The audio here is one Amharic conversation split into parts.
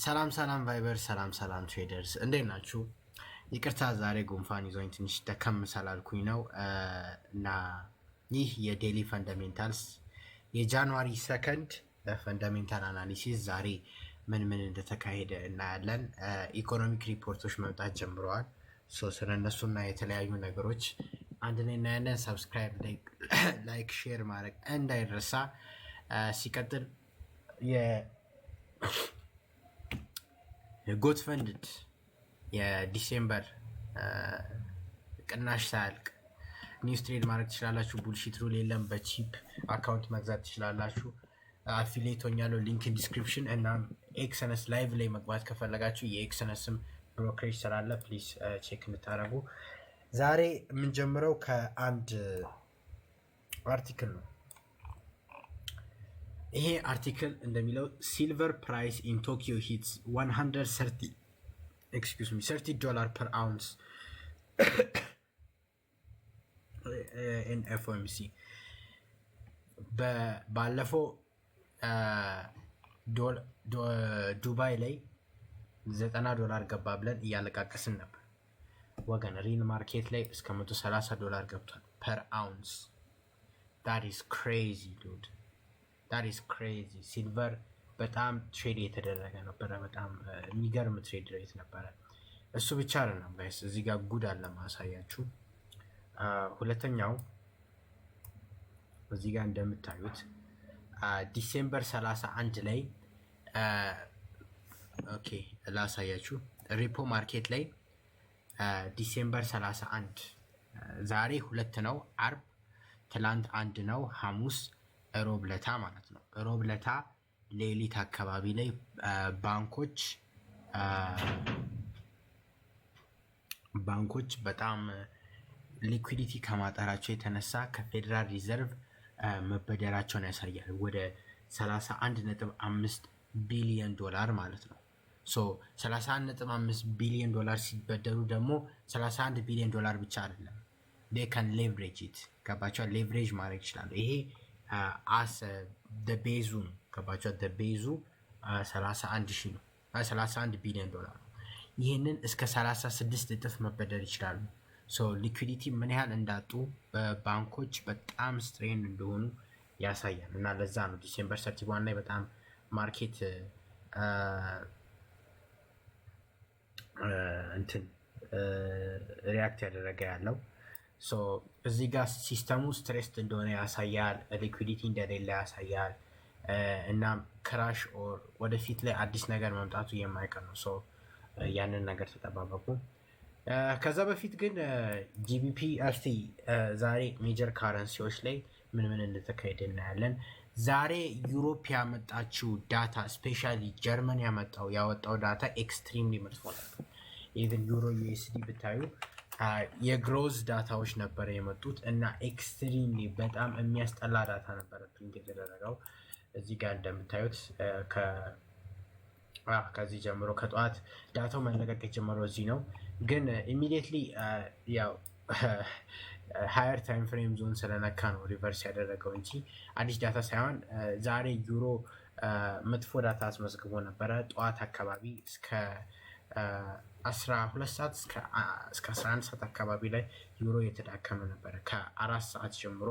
ሰላም ሰላም ቫይበር ሰላም ሰላም ትሬደርስ እንዴት ናችሁ? ይቅርታ ዛሬ ጉንፋን ይዞኝ ትንሽ ደከም ስላልኩኝ ነው እና ይህ የዴሊ ፈንዳሜንታልስ የጃንዋሪ ሰከንድ ፈንዳሜንታል አናሊሲስ ዛሬ ምን ምን እንደተካሄደ እናያለን። ኢኮኖሚክ ሪፖርቶች መምጣት ጀምረዋል። ስለ እነሱና የተለያዩ ነገሮች አንድ ላይ እናያለን። ሰብስክራይብ፣ ላይክ፣ ሼር ማድረግ እንዳይረሳ። ሲቀጥል የጎት ፈንድድ የዲሴምበር ቅናሽ ሳያልቅ ኒውስ ትሬድ ማድረግ ትችላላችሁ። ቡልሺት ሩል የለም። በቺፕ አካውንት መግዛት ትችላላችሁ። አፊሊየት ሆኛለሁ። ሊንክ ዲስክሪፕሽን እና ኤክሰነስ ላይቭ ላይ መግባት ከፈለጋችሁ የኤክሰነስም ብሮከሬጅ ስላለ ፕሊዝ ቼክ እንድታደርጉ። ዛሬ የምንጀምረው ከአንድ አርቲክል ነው። ይሄ አርቲክል እንደሚለው ሲልቨር ፕራይስ ኢን ቶኪዮ ሂትስ $130 ፐር አውንስ ኢን ኤፍኦኤምሲ። ባለፈው ዱባይ ላይ $90 ገባ ብለን እያለቃቀስን ነበር ወገን። ሪል ማርኬት ላይ እስከ $130 ገብቷል ፐር አውንስ። that is crazy dude. that is crazy. ሲልቨር በጣም ትሬድ የተደረገ ነበረ። በጣም የሚገርም ትሬድ ሬት ነበረ። እሱ ብቻ አይደለም ጋይስ፣ እዚህ ጋር ጉድ አለ ማሳያችሁ። ሁለተኛው እዚህ ጋር እንደምታዩት ዲሴምበር 31 ላይ ኦኬ ላሳያችሁ። ሪፖ ማርኬት ላይ ዲሴምበር 31 ዛሬ 2 ነው፣ አርብ፣ ትላንት 1 ነው፣ ሐሙስ፣ ሮብ ለታ ማለት ነው። ሮብ ለታ ሌሊት አካባቢ ላይ ባንኮች በጣም ሊኩዊዲቲ ከማጠራቸው የተነሳ ከፌዴራል ሪዘርቭ መበደራቸውን ያሳያል። ወደ $31.5 ቢሊዮን ማለት ነው። 31.5 ቢሊዮን ሲበደሩ ደግሞ $31 ቢሊዮን ብቻ አይደለም፣ they can leverage it። ገባቸው? ሌቨሬጅ ማድረግ ይችላሉ። ይሄ አስ ቤዙ ነው። ገባቸው? ቤዙ 31 ቢሊዮን ነው። ይህንን እስከ 36 እጥፍ መበደር ይችላሉ። ሊኩዊዲቲ ምን ያህል እንዳጡ ባንኮች በጣም ስትሬን እንደሆኑ ያሳያል። እና ለዛ ነው ዲሴምበር 31 ላይ በጣም ማርኬት ሪያክት ያደረገ ያለው። እዚህ ጋር ሲስተሙ ስትሬስድ እንደሆነ ያሳያል። ሊኩዊዲቲ እንደሌለ ያሳያል። እና ክራሽ ኦር ወደፊት ላይ አዲስ ነገር መምጣቱ የማይቀር ነው። ያንን ነገር ተጠባበቁ። ከዛ በፊት ግን ጂቢፒ እስቲ ዛሬ ሜጀር ካረንሲዎች ላይ ምን ምን እንደተካሄደ እናያለን። ዛሬ ዩሮፕ ያመጣችው ዳታ ስፔሻሊ ጀርመን ያወጣው ዳታ ኤክስትሪምሊ መጥፎ ነበር። ኢቨን ዩሮ ዩኤስዲ ብታዩ የግሮዝ ዳታዎች ነበረ የመጡት እና ኤክስትሪምሊ በጣም የሚያስጠላ ዳታ ነበረ ፕሪንት የተደረገው። እዚህ ጋር እንደምታዩት ከዚህ ጀምሮ ከጠዋት ዳታው መለቀቅ የጀመረው እዚህ ነው። ግን ኢሚዲየትሊ ያው ሃየር ታይም ፍሬም ዞን ስለነካ ነው ሪቨርስ ያደረገው እንጂ አዲስ ዳታ ሳይሆን ዛሬ ዩሮ መጥፎ ዳታ አስመዝግቦ ነበረ። ጠዋት አካባቢ እስከ 12 ሰዓት እስከ 11 ሰዓት አካባቢ ላይ ዩሮ የተዳከመ ነበረ ከ4 ሰዓት ጀምሮ።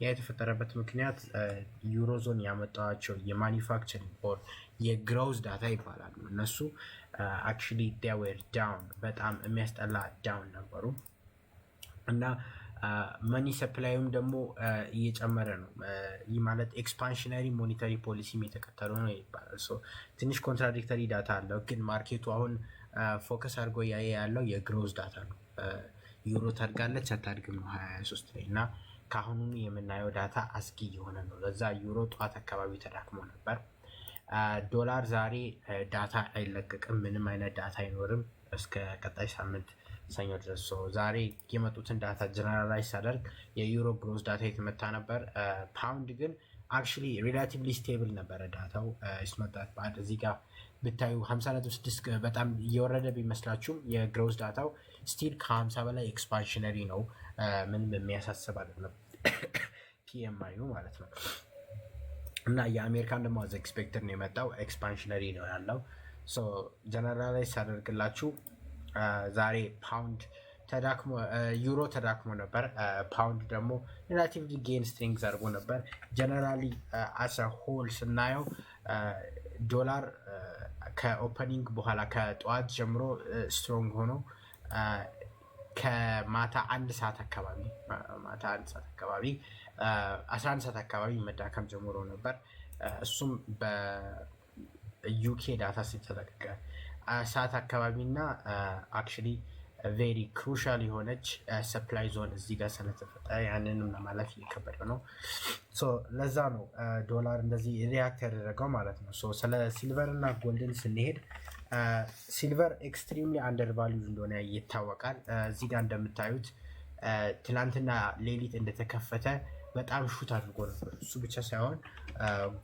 ያ የተፈጠረበት ምክንያት ዩሮዞን ያመጣቸው የማኒፋክቸሪንግ ኦር የግሮዝ ዳታ ይባላሉ። እነሱ አክቹዋሊ they were down፣ በጣም የሚያስጠላ ዳውን ነበሩ። እና መኒ ሰፕላዩም ደግሞ እየጨመረ ነው። ይህ ማለት ኤክስፓንሽነሪ ሞኔታሪ ፖሊሲም የተከተሉ ነው ይባላል። ትንሽ ኮንትራዲክተሪ ዳታ አለው። ግን ማርኬቱ አሁን ፎከስ አድርጎ እያየ ያለው የግሮዝ ዳታ ነው። ዩሮ ታድጋለች አታድግም ነው 23 ላይ። እና ከአሁኑ የምናየው ዳታ አስጊ የሆነ ነው። ለዛ ዩሮ ጠዋት አካባቢ ተዳክሞ ነበር። ዶላር ዛሬ ዳታ አይለቀቅም፣ ምንም አይነት ዳታ አይኖርም እስከ ቀጣይ ሳምንት ሰኞ ድረስ። ዛሬ የመጡትን ዳታ ጀነራላይዝ ሳደርግ የዩሮ ግሮዝ ዳታ የተመታ ነበር። ፓውንድ ግን አክቹዋሊ ሪላቲቭሊ ስቴብል ነበረ ዳታው። ስመጣት ባድ እዚህ ጋር ብታዩ 50.6 በጣም እየወረደ ቢመስላችሁም የግሮዝ ዳታው ስቲል ከ50 በላይ ኤክስፓንሽነሪ ነው። ምንም የሚያሳስብ አይደለም ፒኤምአዩ ማለት ነው። እና የአሜሪካን ደግሞ አዝ ኤክስፔክተድ ነው የመጣው፣ ኤክስፓንሽነሪ ነው ያለው። ጀነራላይዝ አደርግላችሁ ዛሬ ፓውንድ ተዳክሞ ዩሮ ተዳክሞ ነበር። ፓውንድ ደግሞ ሪላቲቭሊ ጌን ስትሪንግዝ አድርጎ ነበር። ጀነራሊ አስ ሆል ስናየው ዶላር ከኦፐኒንግ በኋላ ከጠዋት ጀምሮ ስትሮንግ ሆኖ ከማታ 1 ሰዓት አካባቢ 11 ሰዓት አካባቢ መዳከም ጀምሮ ነበር። እሱም በዩኬ ዳታ ሲተለቀቀ ሰዓት አካባቢ እና አክቹዋሊ ቬሪ ክሩሻል የሆነች ሰፕላይ ዞን እዚህ ጋር ስለተፈጠረ ያንንም ለማለፍ እየከበደ ነው። ለዛ ነው ዶላር እንደዚህ ሪያክት ያደረገው ማለት ነው። ስለ ሲልቨር እና ጎልድን ስንሄድ ሲልቨር ኤክስትሪምሊ አንደር ቫልዩ እንደሆነ ይታወቃል። እዚህ ጋር እንደምታዩት ትላንትና ሌሊት እንደተከፈተ በጣም ሹት አድርጎ ነበር። እሱ ብቻ ሳይሆን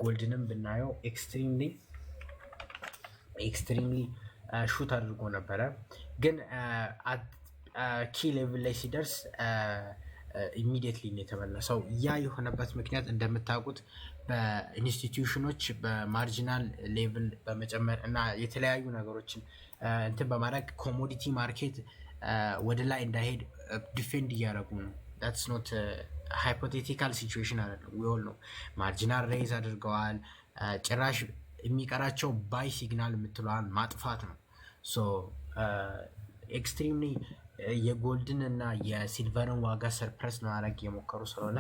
ጎልድንም ብናየው ኤክስትሪምሊ ሹት አድርጎ ነበረ። ግን ኪ ሌቭል ላይ ሲደርስ ኢሚዲየትሊ ነው የተመለሰው። ያ የሆነበት ምክንያት እንደምታውቁት በኢንስቲትዩሽኖች በማርጂናል ሌቭል በመጨመር እና የተለያዩ ነገሮችን እንትን በማድረግ ኮሞዲቲ ማርኬት ወደ ላይ እንዳይሄድ ዲፌንድ እያደረጉ ነው። ዳትስ ኖት ሃይፖቴቲካል ሲቹዌሽን አይደለም። ዊል ነው ማርጂናል ሬይዝ አድርገዋል። ጭራሽ የሚቀራቸው ባይ ሲግናል የምትለዋን ማጥፋት ነው። ኤክስትሪምሊ የጎልድን እና የሲልቨርን ዋጋ ሰርፕረስ ማድረግ የሞከሩ ስለሆነ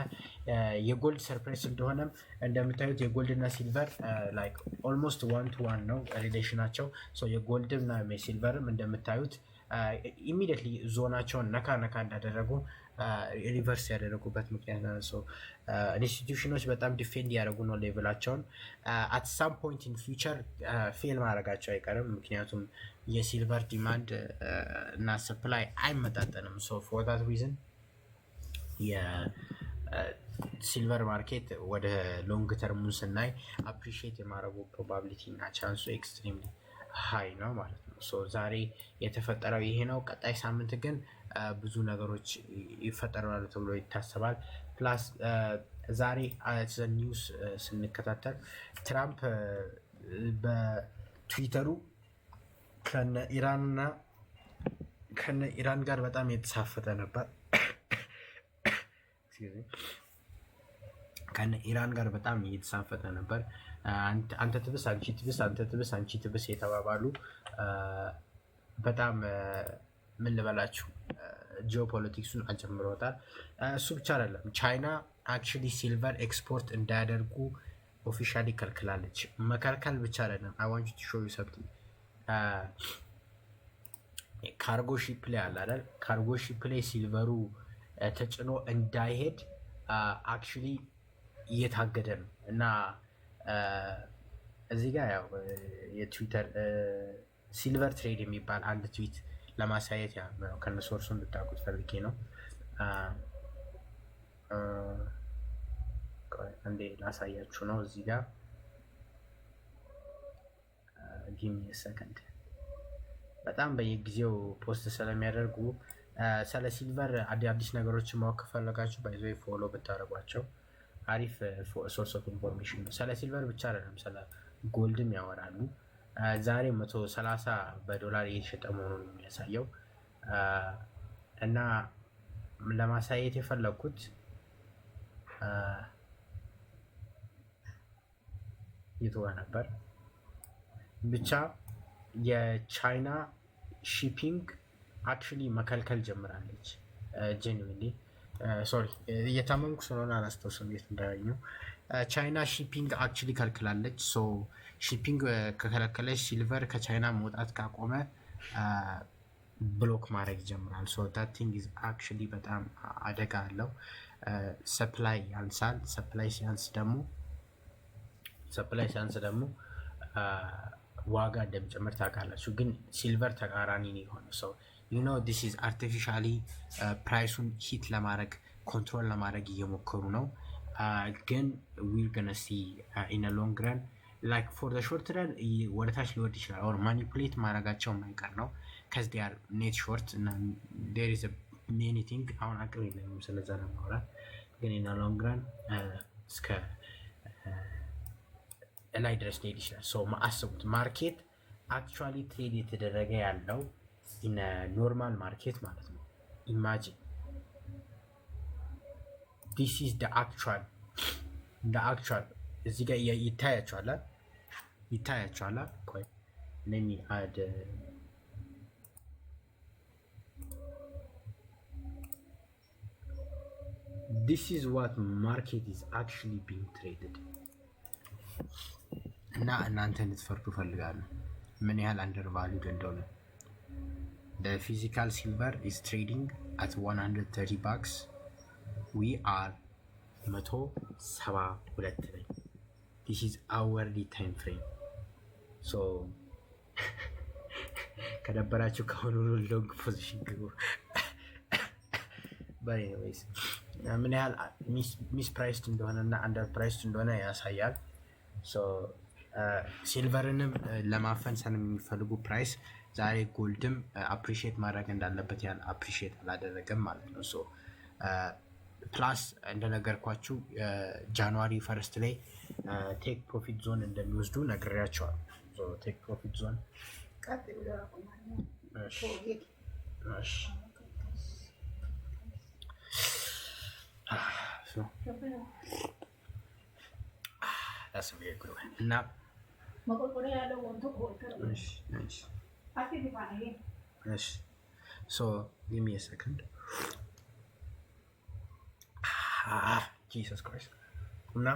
የጎልድ ሰርፕረስ እንደሆነም እንደምታዩት የጎልድ እና ሲልቨር ላይክ ኦልሞስት 1-to-1 ነው ሪሌሽናቸው። የጎልድ እና ሲልቨርም እንደምታዩት ኢሚዲየትሊ ዞናቸውን ነካ እንዳደረጉ ሪቨርስ ያደረጉበት ምክንያት ነው። ኢንስቲትዩሽኖች በጣም ዲፌንድ ያደረጉ ነው ሌቭላቸውን። አት ሳም ፖይንት ኢን ፊውቸር ፌል ማድረጋቸው አይቀርም። ምክንያቱም የሲልቨር ዲማንድ እና ሰፕላይ አይመጣጠንም። ፎር ዛት ሪዝን የሲልቨር ማርኬት ወደ ሎንግ ተርሙን ስናይ አፕሪሺየት የማድረጉ ፕሮባቢሊቲ እና ቻንሱ ኤክስትሪምሊ ሀይ ነው ማለት ነው። ዛሬ የተፈጠረው ይሄ ነው። ቀጣይ ሳምንት ግን ብዙ ነገሮች ይፈጠራሉ ተብሎ ይታሰባል። ፕላስ ዛሬ ኒውስ ስንከታተል ትራምፕ በትዊተሩ ከነ ኢራን ጋር በጣም የተሳፈጠ ነበር። ከነ ኢራን ጋር በጣም እየተሳፈጠ ነበር። አንተ ትብስ አንቺ ትብስ፣ አንተ ትብስ አንቺ ትብስ የተባባሉ በጣም ምን ልበላችሁ ጂኦፖለቲክሱን አጨምሮታል። እሱ ብቻ አይደለም፣ ቻይና አክቹዋሊ ሲልቨር ኤክስፖርት እንዳያደርጉ ኦፊሻሊ ከልክላለች። መከልከል ብቻ አይደለም፣ አይ ዋንት ቱ ሾው ዩ ሰምቲንግ። ካርጎ ሺፕ ላይ አለ አይደል? ካርጎ ሺፕ ላይ ሲልቨሩ ተጭኖ እንዳይሄድ አክቹዋሊ እየታገደ ነው። እና እዚህ ጋር ያው የትዊተር ሲልቨር ትሬድ የሚባል አንድ ትዊት ለማሳየት ያው ከነሶርሱ እንድታውቁት ፈልጌ ነው። እንዴ ላሳያችሁ ነው። እዚህ ጋር ጊቭ ሚ ሰከንድ። በጣም በየጊዜው ፖስት ስለሚያደርጉ ስለ ሲልቨር አዲስ ነገሮችን ማወቅ ከፈለጋችሁ ባይዞ ፎሎ ብታደርጓቸው አሪፍ ሶርስ ኦፍ ኢንፎርሜሽን ነው። ስለ ሲልቨር ብቻ አይደለም፣ ስለ ጎልድም ያወራሉ። ዛሬ 130 በዶላር እየተሸጠ መሆኑን ነው የሚያሳየው። እና ለማሳየት የፈለግኩት ይተዋ ነበር ብቻ የቻይና ሺፒንግ አክቹዋሊ መከልከል ጀምራለች። ጄኒዊንሊ ሶሪ እየታመምኩ ስለሆነ አላስታውስም የት እንዳገኘው። ቻይና ሺፒንግ አክቹዋሊ ከልክላለች። ሺፒንግ ከከለከለች ሲልቨር ከቻይና መውጣት ካቆመ ብሎክ ማድረግ ይጀምራል። ዳት ቲንግ ኢዝ አክቹዋሊ በጣም አደጋ አለው። ሰፕላይ ያንሳል። ሰፕላይ ሲያንስ ደግሞ ዋጋ እንደሚጨምር ታውቃላችሁ። ግን ሲልቨር ተቃራኒ ነው የሆነው። ሰው ዲስ ኢዝ አርቲፊሻሊ ፕራይሱን ሂት ለማድረግ ኮንትሮል ለማድረግ እየሞከሩ ነው። ግን ዊር ገነ ሲ ኢን ሎንግ ረን ላይክ ፎር ዘ ሾርት ረን ወደታች ሊወርድ ይችላል። ኦር ማኒፑሌት ማድረጋቸው የማይቀር ነው። ከዚ ዴር ኔት ሾርት እና ዴር ኢዝ ሜኒ ቲንግ። አሁን አቅም የለኝም ስለዛ ለማውራት። ግን ኢን ሎንግ ረን እስከ ላይ ድረስ ሊሄድ ይችላል። አስቡት ማርኬት አክቹዋሊ ትሬድ የተደረገ ያለው ኢን ኖርማል ማርኬት ማለት ነው። ኢማጂን ዲስ ኢዝ ደ አክቹዋል እዚህ ጋር ይታያችኋል። ቆይ ለሚ አድ this is what market is actually being traded እና እናንተ እንድትፈርዱ ፈልጋለሁ ምን ያህል አንደር ቫልዩድ እንደሆነ። the physical silver is trading at 130 bucks. we are 172 ላይ this is hourly time frame. so ከደበራችሁ ከሆኑ ሎንግ ፖዚሽን ግቡ። but anyways ምን ያህል ሚስ ፕራይስድ እንደሆነ እና አንደር ፕራይስድ እንደሆነ ያሳያል። ሲልቨርንም ለማፈን የሚፈልጉ ፕራይስ ዛሬ ጎልድም አፕሪሺየት ማድረግ እንዳለበት ያህል አፕሪሺየት አላደረገም ማለት ነው። ፕላስ እንደነገርኳችሁ ጃንዋሪ ፈርስት ላይ ቴክ ፕሮፊት ዞን እንደሚወስዱ ነግሬያቸዋል። ቴክ ፕሮፊት ዞን እና give me a second. Jesus Christ. እና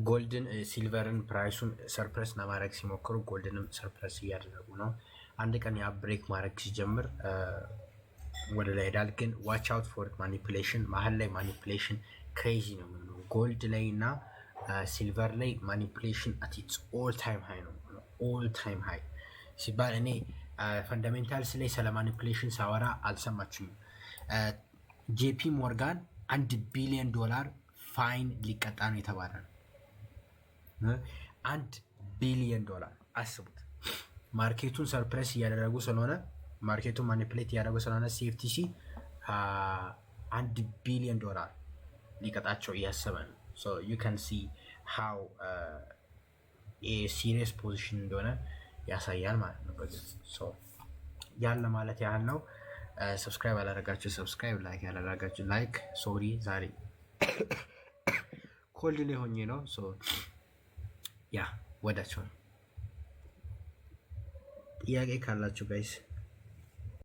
ጎልድን ሲልቨርን ፕራይሱን ሰርፕረስ ለማድረግ ሲሞክሩ ጎልድንም ሰርፕረስ እያደረጉ ነው። አንድ ቀን ያ ብሬክ ማድረግ ሲጀምር ወደ ላይ ሄዳል። ግን ዋች አውት ፎር ማኒፑሌሽን፣ መሀል ላይ ማኒፑሌሽን ክሬዚ ነው የሚሆነው። ጎልድ ላይ እና ሲልቨር ላይ ማኒፑሌሽን አት ኢትስ ኦል ታይም ሃይ ነው። ኦል ታይም ሃይ ሲባል እኔ ፈንዳሜንታልስ ላይ ስለ ማኒፑሌሽን ሳወራ አልሰማችሁም። ጄፒ ሞርጋን $1 ቢሊዮን ፋይን ሊቀጣ ነው የተባለ ነው። $1 ቢሊዮን አስቡት። ማርኬቱን ሰርፕሬስ እያደረጉ ስለሆነ፣ ማርኬቱን ማኒፕሌት እያደረጉ ስለሆነ ሲኤፍቲሲ $1 ቢሊዮን ሊቀጣቸው እያሰበ ነው። you can see how ሲሪየስ ፖዚሽን እንደሆነ ያሳያል ማለት ነው። ያለ ማለት ያህል ነው። ሰብስክራይብ ያላደረጋችሁ ሰብስክራይብ፣ ላይክ ያላደረጋችሁ ላይክ። ሶሪ ዛሬ ኮልድ ላይ ሆኜ ነው። ያ ወዳቸው ጥያቄ ካላችሁ ጋይስ